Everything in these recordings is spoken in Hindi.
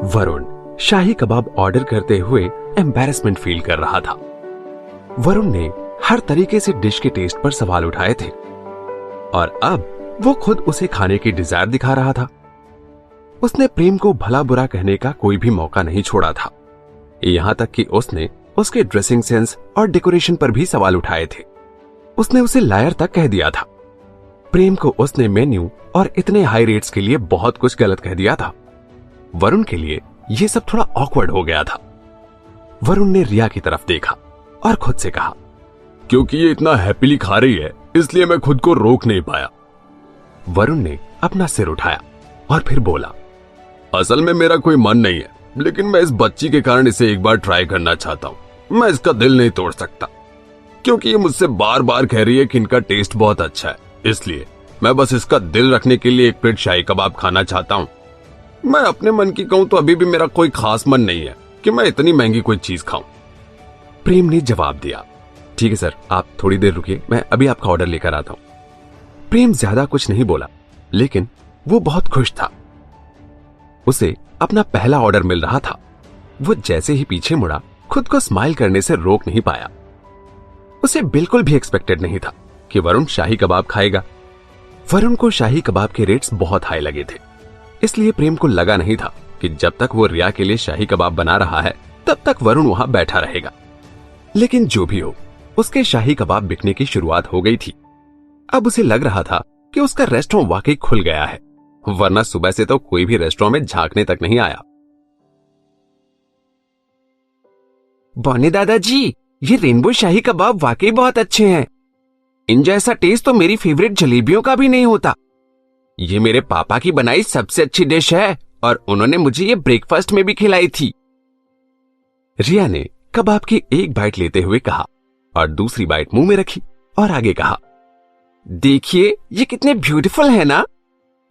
वरुण शाही कबाब ऑर्डर करते हुए एम्बैरेसमेंट फील कर रहा था। वरुण ने हर तरीके से डिश के टेस्ट पर सवाल उठाए थे और अब वो खुद उसे खाने की डिजायर दिखा रहा था। उसने प्रेम को भला बुरा कहने का कोई भी मौका नहीं छोड़ा था, यहां तक कि उसने उसके ड्रेसिंग सेंस और डेकोरेशन पर भी सवाल उठाए थे। उसने उसे लायर तक कह दिया था। प्रेम को उसने मेन्यू और इतने हाई रेट्स के लिए बहुत कुछ गलत कह दिया था। वरुण के लिए यह सब थोड़ा ऑकवर्ड हो गया था। वरुण ने रिया की तरफ देखा और खुद से कहा, क्योंकि ये इतना हैप्पीली खा रही है इसलिए मैं खुद को रोक नहीं पाया। वरुण ने अपना सिर उठाया और फिर बोला, असल में मेरा कोई मन नहीं है, लेकिन मैं इस बच्ची के कारण इसे एक बार ट्राई करना चाहता हूँ। मैं इसका दिल नहीं तोड़ सकता क्योंकि ये मुझसे बार बार कह रही है कि इनका टेस्ट बहुत अच्छा है, इसलिए मैं बस इसका दिल रखने के लिए एक प्लेट शाही कबाब खाना चाहता हूँ। मैं अपने मन की कहूँ तो अभी भी मेरा कोई खास मन नहीं है कि मैं इतनी महंगी कोई चीज खाऊं। प्रेम ने जवाब दिया, ठीक है सर, आप थोड़ी देर रुकिए, मैं अभी आपका ऑर्डर लेकर आता हूं। प्रेम ज्यादा कुछ नहीं बोला, लेकिन वो बहुत खुश था। उसे अपना पहला ऑर्डर मिल रहा था। वो जैसे ही पीछे मुड़ा, खुद को स्माइल करने से रोक नहीं पाया। उसे बिल्कुल भी एक्सपेक्टेड नहीं था कि वरुण शाही कबाब खाएगा। वरुण को शाही कबाब के रेट्स बहुत हाई लगे थे, इसलिए प्रेम को लगा नहीं था कि जब तक वो रिया के लिए शाही कबाब बना रहा है तब तक वरुण वहां बैठा रहेगा। लेकिन जो भी हो, उसके शाही कबाब बिकने की शुरुआत हो गई थी। अब उसे लग रहा था कि उसका रेस्टोरेंट वाकई खुल गया है, वरना सुबह से तो कोई भी रेस्टोरेंट में झांकने तक नहीं आया। बौने दादाजी, ये रेनबो शाही कबाब वाकई बहुत अच्छे हैं। इन जैसा टेस्ट तो मेरी फेवरेट जलेबियों का भी नहीं होता। ये मेरे पापा की बनाई सबसे अच्छी डिश है और उन्होंने मुझे ये ब्रेकफास्ट में भी खिलाई थी। रिया ने कबाब की एक बाइट लेते हुए कहा और दूसरी बाइट मुंह में रखी और आगे कहा, देखिए ये कितने ब्यूटीफुल है ना।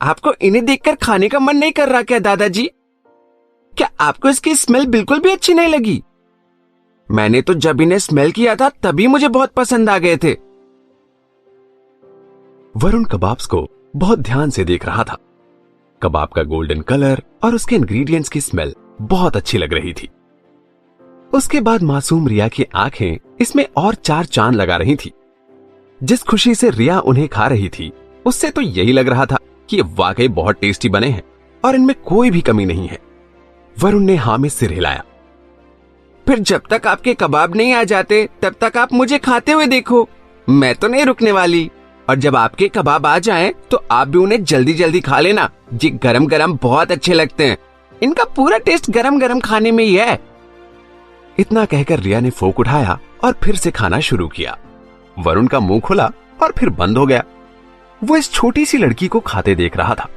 आपको इन्हें देखकर खाने का मन नहीं कर रहा क्या दादाजी? क्या आपको इसकी स्मेल बिल्कुल भी अच्छी नहीं लगी? मैंने तो जब इन्हें स्मेल किया था तभी मुझे बहुत पसंद आ गए थे। वरुण कबाब्स को बहुत ध्यान से देख रहा था। कबाब का गोल्डन कलर और उसके इंग्रेडिएंट्स की स्मेल बहुत अच्छी लग रही थी। उसके बाद मासूम रिया की आंखें इसमें और चार चांद लगा रही थी। जिस खुशी से रिया उन्हें खा रही थी, उससे तो यही लग रहा था कि ये वाकई बहुत टेस्टी बने हैं और इनमें कोई भी कमी नहीं है। वरुण ने हाँ में सिर हिलाया। फिर जब तक आपके कबाब नहीं आ जाते तब तक आप मुझे खाते हुए देखो, मैं तो नहीं रुकने वाली। और जब आपके कबाब आ जाएं तो आप भी उन्हें जल्दी जल्दी खा लेना। ये गरम गरम बहुत अच्छे लगते हैं। इनका पूरा टेस्ट गरम गरम खाने में ही है। इतना कहकर रिया ने फोक उठाया और फिर से खाना शुरू किया। वरुण का मुंह खुला और फिर बंद हो गया। वो इस छोटी सी लड़की को खाते देख रहा था।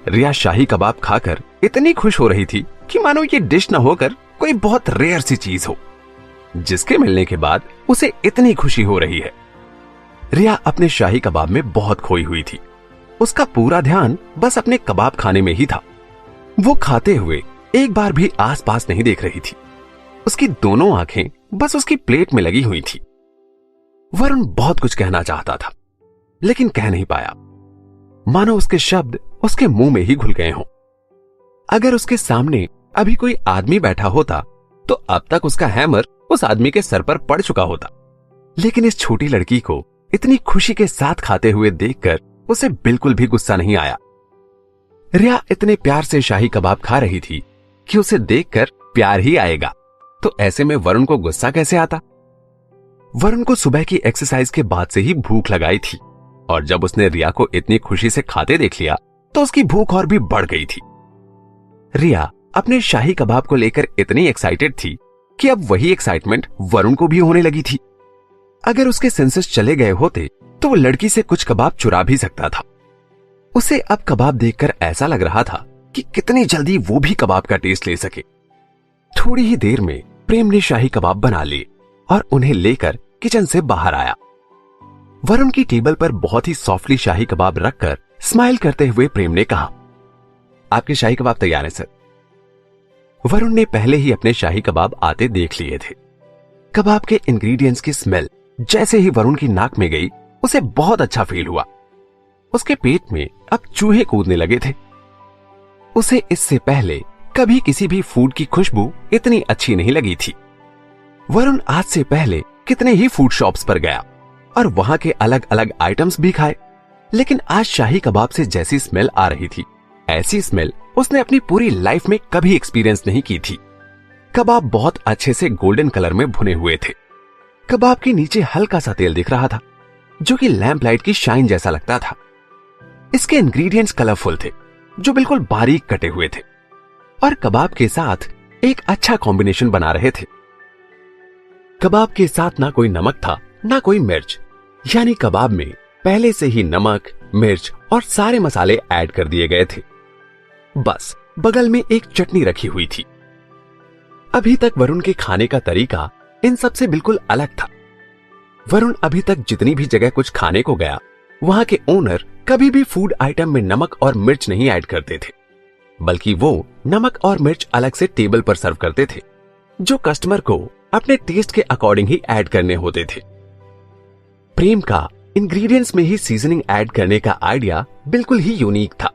रिया शाही कबाब खाकर इतनी खुश हो रही थी कि मानो ये डिश न होकर कोई बहुत रेयर सी चीज हो, जिसके मिलने के बाद उसे इतनी खुशी हो रही है। रिया अपने शाही कबाब में बहुत खोई हुई थी। उसका पूरा ध्यान बस अपने कबाब खाने में ही था। वो खाते हुए एक बार भी आसपास नहीं देख रही थी। उसकी दोनों आंखें बस उसकी प्लेट में लगी हुई थी। वरुण बहुत कुछ कहना चाहता था, लेकिन कह नहीं पाया, मानो उसके शब्द उसके मुंह में ही घुल गए हों। अगर उसके सामने अभी कोई आदमी बैठा होता तो अब तक उसका हैमर उस आदमी के सर पर पड़ चुका होता। लेकिन इस छोटी लड़की को इतनी खुशी के साथ खाते हुए देखकर उसे बिल्कुल भी गुस्सा नहीं आया। रिया इतने प्यार से शाही कबाब खा रही थी कि उसे देखकर प्यार ही आएगा, तो ऐसे में वरुण को गुस्सा कैसे आता? वरुण को सुबह की एक्सरसाइज के बाद से ही भूख लगाई थी और जब उसने रिया को इतनी खुशी से खाते देख लिया तो उसकी भूख और भी बढ़ गई थी। रिया अपने शाही कबाब को लेकर इतनी एक्साइटेड थी कि अब वही एक्साइटमेंट वरुण को भी होने लगी थी। अगर उसके सेंसेस चले गए होते तो वो लड़की से कुछ कबाब चुरा भी सकता था। उसे अब कबाब देखकर ऐसा लग रहा था कि कितनी जल्दी वो भी कबाब का टेस्ट ले सके। थोड़ी ही देर में प्रेम ने शाही कबाब बना लिए और उन्हें लेकर किचन से बाहर आया। वरुण की टेबल पर बहुत ही सॉफ्टली शाही कबाब रखकर स्माइल करते हुए प्रेम ने कहा, आपके शाही कबाब तैयार है सर। वरुण ने पहले ही अपने शाही कबाब आते देख लिए थे। कबाब के इंग्रेडिएंट्स की स्मेल जैसे ही वरुण की नाक में गई, उसे बहुत अच्छा फील हुआ। उसके पेट में अब चूहे कूदने लगे थे। उसे इससे पहले कभी किसी भी फूड की खुशबू इतनी अच्छी नहीं लगी थी। वरुण आज से पहले कितने ही फूड शॉप्स पर गया और वहां के अलग अलग आइटम्स भी खाए, लेकिन आज शाही कबाब से जैसी स्मेल आ रही थी, ऐसी स्मेल उसने अपनी पूरी लाइफ में कभी एक्सपीरियंस नहीं की थी। कबाब बहुत अच्छे से गोल्डन कलर में भुने हुए थे। कबाब के नीचे हल्का सा तेल दिख रहा था, जो कि लैंप लाइट की शाइन जैसा लगता था। इसके इंग्रेडिएंट्स कलरफुल थे, जो बिल्कुल बारीक कटे हुए थे और कबाब के साथ एक अच्छा कॉम्बिनेशन बना रहे थे। कबाब के साथ ना कोई नमक था ना कोई मिर्च, यानी कबाब में पहले से ही नमक, मिर्च और सारे मसाले ऐड कर दिए गए थे। बस बगल में एक चटनी रखी हुई थी। अभी तक वरुण के खाने का तरीका इन सब से बिल्कुल अलग था। वरुण अभी तक जितनी भी जगह कुछ खाने को गया, वहां के ओनर कभी भी फूड आइटम में नमक और मिर्च नहीं ऐड करते थे, बल्कि वो नमक और मिर्च अलग से टेबल पर सर्व करते थे, जो कस्टमर को अपने टेस्ट के अकॉर्डिंग ही ऐड करने होते थे। प्रेम का इंग्रेडिएंट्स में ही सीजनिंग ऐड करने का आइडिया बिल्कुल ही यूनिक था।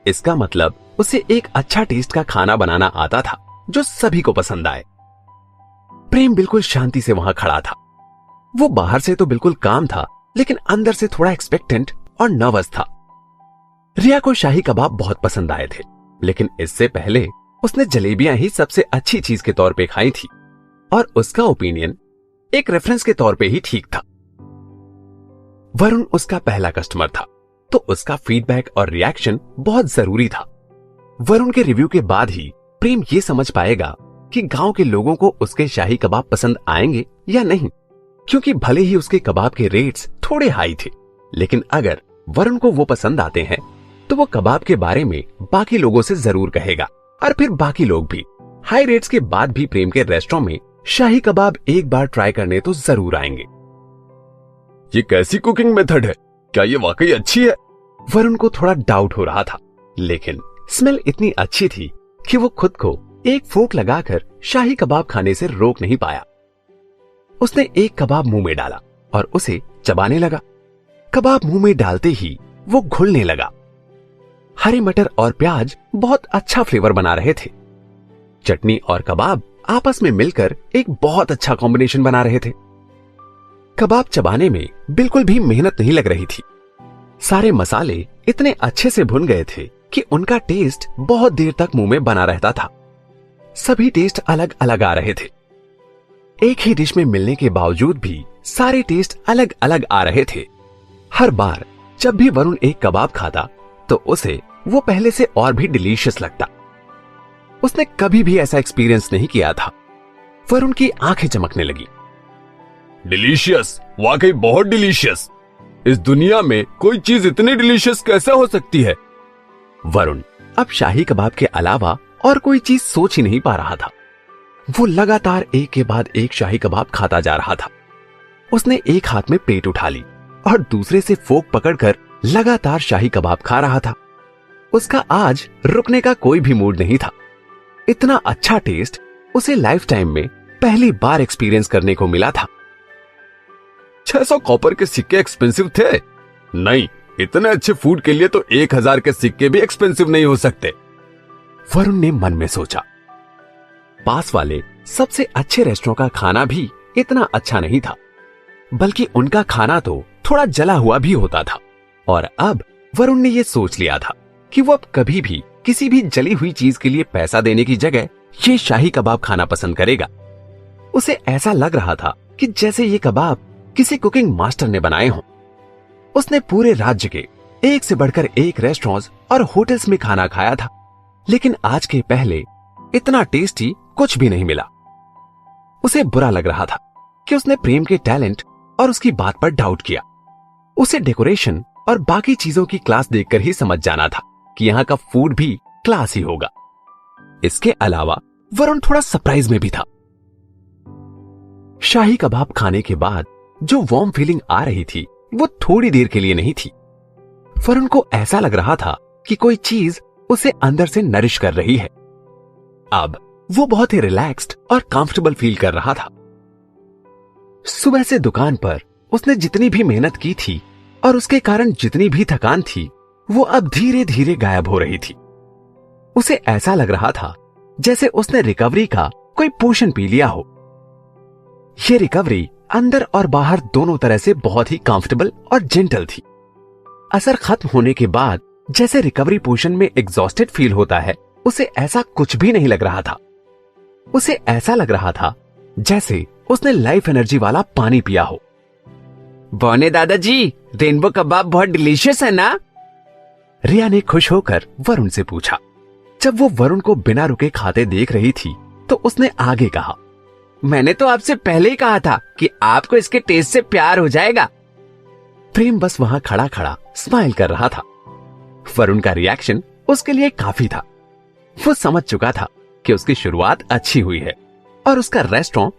इसका मतलब उसे एक अच्छा टेस्ट का खाना बनाना आता था, जो सभी को पसंद आए। प्रेम बिल्कुल शांति से वहां खड़ा था। वो बाहर से तो बिल्कुल काम था, लेकिन अंदर से थोड़ा एक्सपेक्टेंट और नर्वस था। रिया को शाही कबाब बहुत पसंद आए थे, लेकिन इससे पहले उसने जलेबियां ही सबसे अच्छी चीज के तौर पे खाई थी और उसका ओपिनियन एक रेफरेंस के तौर पे ही ठीक था। वरुण उसका पहला कस्टमर था, तो उसका फीडबैक और रिएक्शन बहुत जरूरी था। वरुण के रिव्यू के बाद ही प्रेम ये समझ पाएगा कि गांव के लोगों को उसके शाही कबाब पसंद आएंगे या नहीं, क्योंकि भले ही उसके कबाब के रेट्स थोड़े हाई थे, लेकिन अगर वरुण को वो पसंद आते हैं तो वो कबाब के बारे में बाकी लोगों से जरूर कहेगा और फिर बाकी लोग भी हाई रेट्स के बाद भी प्रेम के रेस्टोरेंट में शाही कबाब एक बार ट्राई करने तो जरूर आएंगे। ये कैसी कुकिंग मेथड है? क्या ये वाकई अच्छी है? वरुण को थोड़ा डाउट हो रहा था, लेकिन स्मेल इतनी अच्छी थी कि वो खुद को एक फोक लगाकर शाही कबाब खाने से रोक नहीं पाया। उसने एक कबाब मुंह में डाला और उसे चबाने लगा। कबाब मुंह में डालते ही वो घुलने लगा। हरे मटर और प्याज बहुत अच्छा फ्लेवर बना रहे थे। चटनी और कबाब आपस में मिलकर एक बहुत अच्छा कॉम्बिनेशन बना रहे थे। कबाब चबाने में बिल्कुल भी मेहनत नहीं लग रही थी। सारे मसाले इतने अच्छे से भुन गए थे कि उनका टेस्ट बहुत देर तक मुंह में बना रहता था। सभी टेस्ट अलग अलग आ रहे थे। एक ही डिश में मिलने के बावजूद भी सारे टेस्ट अलग अलग आ रहे थे। हर बार जब भी वरुण एक कबाब खाता तो उसे वो पहले से और भी डिलीशियस लगता। उसने कभी भी ऐसा एक्सपीरियंस नहीं किया था। वरुण की आंखें चमकने लगी। डिलीशियस, वाकई बहुत डिलीशियस। इस दुनिया में कोई चीज इतनी डिलीशियस कैसे हो सकती है? वरुण अब शाही कबाब के अलावा और कोई चीज सोच ही नहीं पा रहा था। वो लगातार एक के बाद एक शाही कबाब खाता जा रहा था। उसने एक हाथ में प्लेट उठा ली और दूसरे से फोक पकड़कर लगातार शाही कबाब खा रहा था। उसका आज रुकने का कोई भी मूड नहीं था। इतना अच्छा टेस्ट उसे लाइफ टाइम में पहली बार एक्सपीरियंस करने को मिला था। 600 कॉपर के सिक्के एक्सपेंसिव थे? नहीं, इतने अच्छे फूड के लिए तो 1000 के सिक्के भी एक्सपेंसिव नहीं हो सकते। वरुण ने मन में सोचा। पास वाले सबसे अच्छे रेस्टोरेंट का खाना भी इतना अच्छा नहीं था, बल्कि उनका खाना तो थोड़ा जला हुआ भी होता था। और अब वरुण ने यह सोच लिया था कि वो अब कभी भी किसी भी जली हुई चीज के लिए पैसा देने की जगह ये शाही कबाब खाना पसंद करेगा। उसे ऐसा लग रहा था कि जैसे ये कबाब किसी कुकिंग मास्टर ने बनाए हों। उसने पूरे राज्य के एक से बढ़कर एक रेस्टोरेंट्स और होटल्स में खाना खाया था, लेकिन आज के पहले इतना टेस्टी कुछ भी नहीं मिला। उसे बुरा लग रहा था कि उसने प्रेम के टैलेंट और उसकी बात पर डाउट किया। उसे डेकोरेशन और बाकी चीजों की क्लास देखकर ही समझ जाना था कि यहाँ का फूड भी क्लास ही होगा। इसके अलावा वरुण थोड़ा सरप्राइज में भी था। शाही कबाब खाने के बाद जो वार्म फीलिंग आ रही थी वो थोड़ी देर के लिए नहीं थी। वरुण को ऐसा लग रहा था कि कोई चीज उसे अंदर से नरिश कर रही है। अब वो बहुत ही रिलैक्स्ड और कंफर्टेबल फील कर रहा था। सुबह से दुकान पर उसने जितनी भी मेहनत की थी और उसके कारण जितनी भी थकान थी, वो अब धीरे धीरे गायब हो रही थी। उसे ऐसा लग रहा था जैसे उसने रिकवरी का कोई पोशन पी लिया हो। ये रिकवरी अंदर और बाहर दोनों तरह से बहुत ही कंफर्टेबल और जेंटल थी। असर खत्म होने के बाद जैसे रिकवरी पोशन में एग्जॉस्टेड फील होता है, उसे ऐसा कुछ भी नहीं लग रहा था। उसे ऐसा लग रहा था जैसे उसने लाइफ एनर्जी वाला पानी पिया हो। बौने दादाजी, रेनबो कबाब बहुत डिलीशियस है ना? रिया ने खुश होकर वरुण से पूछा। जब वो वरुण को बिना रुके खाते देख रही थी तो उसने आगे कहा, मैंने तो आपसे पहले ही कहा था कि आपको इसके टेस्ट से प्यार हो जाएगा। प्रेम बस वहां खड़ा खड़ा स्माइल कर रहा था। वरुण का रिएक्शन उसके लिए काफी था। वो समझ चुका था कि उसकी शुरुआत अच्छी हुई है और उसका रेस्टोरेंट